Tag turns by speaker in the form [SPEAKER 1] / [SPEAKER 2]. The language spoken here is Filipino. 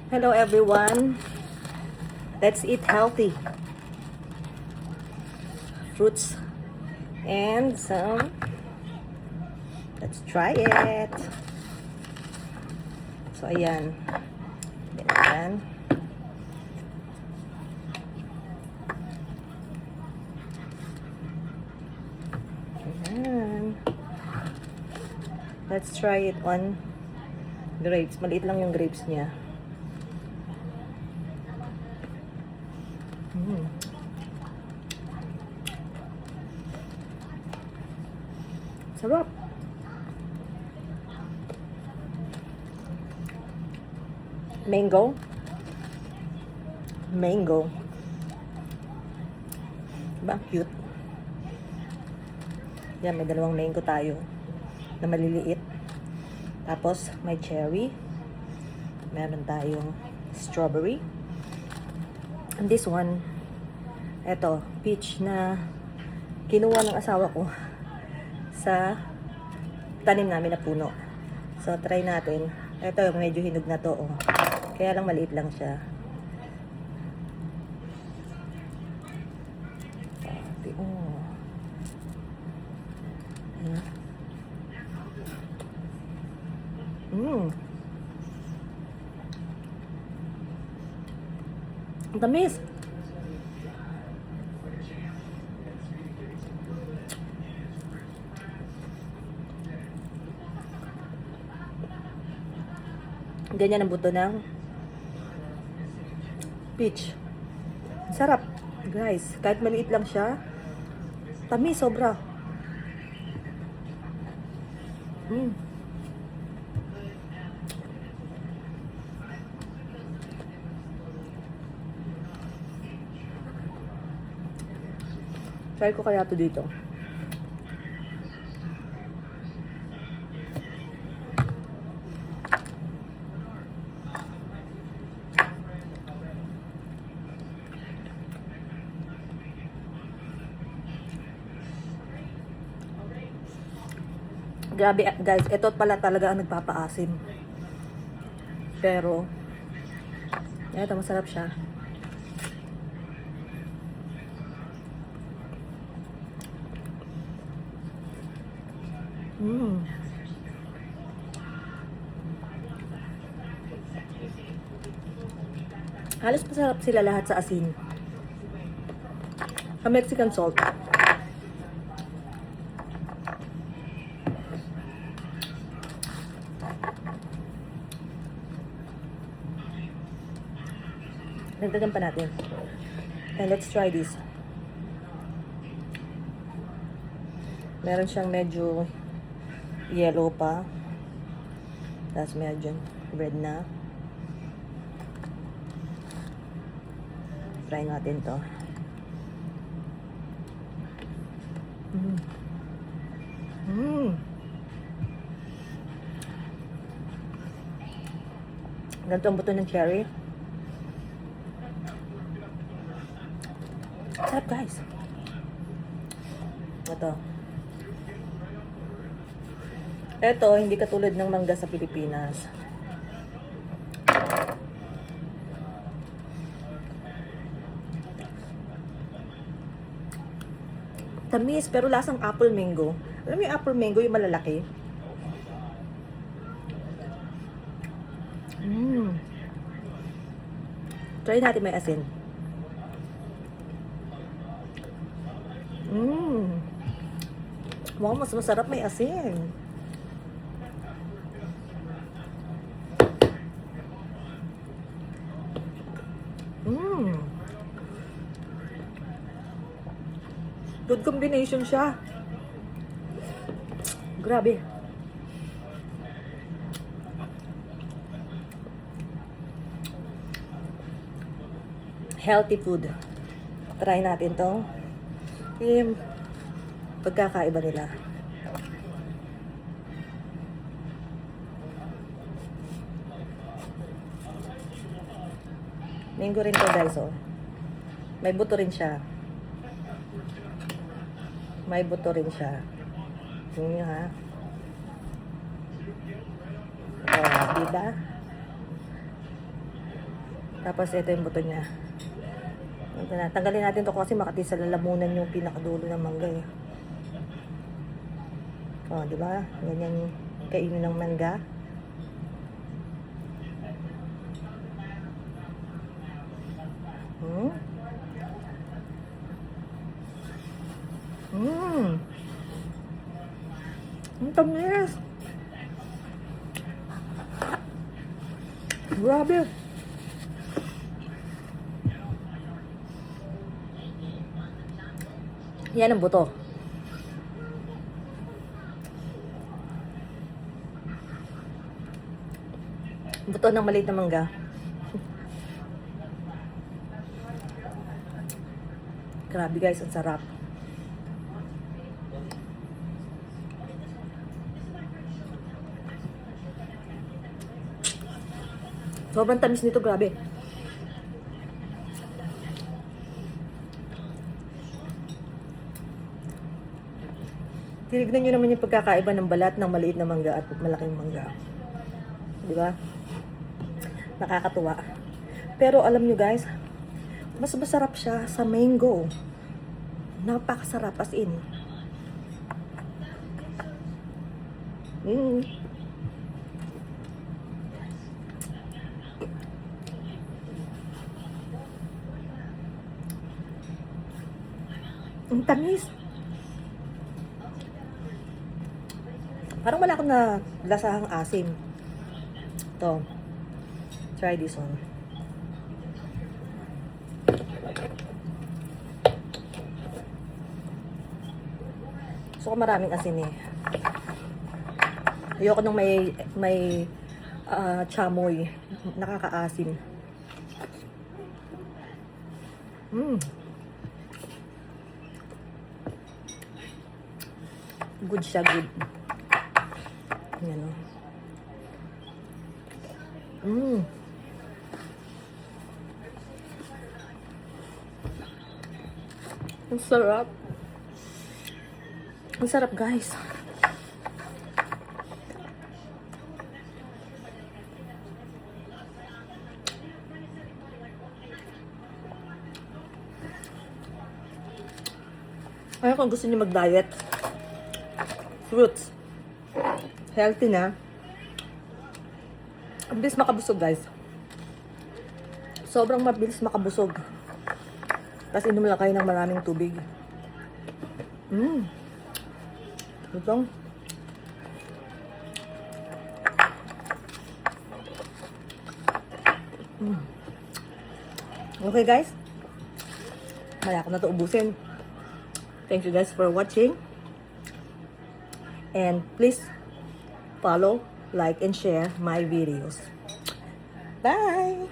[SPEAKER 1] Hello everyone. Let's eat healthy. Fruits and some. Let's try it. So ayan. Ayan. Ayan. Let's try it on grapes. Maliit lang yung grapes niya. Sarap. Mango. Diba? Cute. Yan, may dalawang mango tayo na maliliit. Tapos, may cherry. Meron tayong strawberry. And this one, eto, peach na kinuha ng asawa ko sa tanim namin na puno. So, try natin. Ito, medyo hinog na to. Oh. Kaya lang maliit lang siya. Oh. Ang tamis. Ganyan ang buto ng peach. Sarap, guys. Kahit maliit lang siya, tamis sobra. Try ko kaya to dito. Grabe guys, ito pala talaga ang nagpapaasim. Pero, ito masarap siya. Halos masarap sila lahat sa asin. Sa Mexican salt. Nagdagan pa natin. And let's try this. Meron siyang medyo yellow pa. Tapos medyo red na. Try natin to. Ganito ang buto ng cherry. Sarap guys. Ito, hindi katulad ng mangga sa Pilipinas. Tamis, pero lasang apple mango. Alam mo yung apple mango, yung malalaki? Try natin may asin. Wow, mas masarap may asin. Good combination siya. Grabe. Healthy food. Try natin to. Yung pagkakaiba nila. Mango rin to guys, oh. May buto rin siya. May buto rin siya. Tingnan nyo ha. Oh, diba? Tapos ito yung buto niya. Ito na. Tanggalin natin to kasi makati sa lalamunan yung pinakadulo ng mangga eh. Oh, di ba? Ganyan kainin ng mangga. Ang tamis. Grabe. Yan ang buto. Buto ng maliit na mangga. Grabe guys, ang sarap. Sobrang tamis nito, grabe. Tinignan nyo naman yung pagkakaiba ng balat ng maliit na mangga at malaking mangga. Di ba? Nakakatuwa. Pero alam nyo guys, mas masarap siya sa mango. Napakasarap as in. Ang tamis. Parang wala akong na lasahang asim. Ito. Try this one. So, maraming asin eh. Ayoko nung may chamoy. Nakakaasim. Good siya, good. Yan o. Ang sarap. Ang sarap, guys. Kaya kung gusto niyo mag-diet, fruits. Healthy na. Mabilis makabusog, guys. Sobrang mabilis makabusog. Tapos inom lang kayo ng maraming tubig. Ito. Okay, guys. Maya ko na ito ubusin. Thank you guys for watching. And please follow, like, and share my videos. Bye!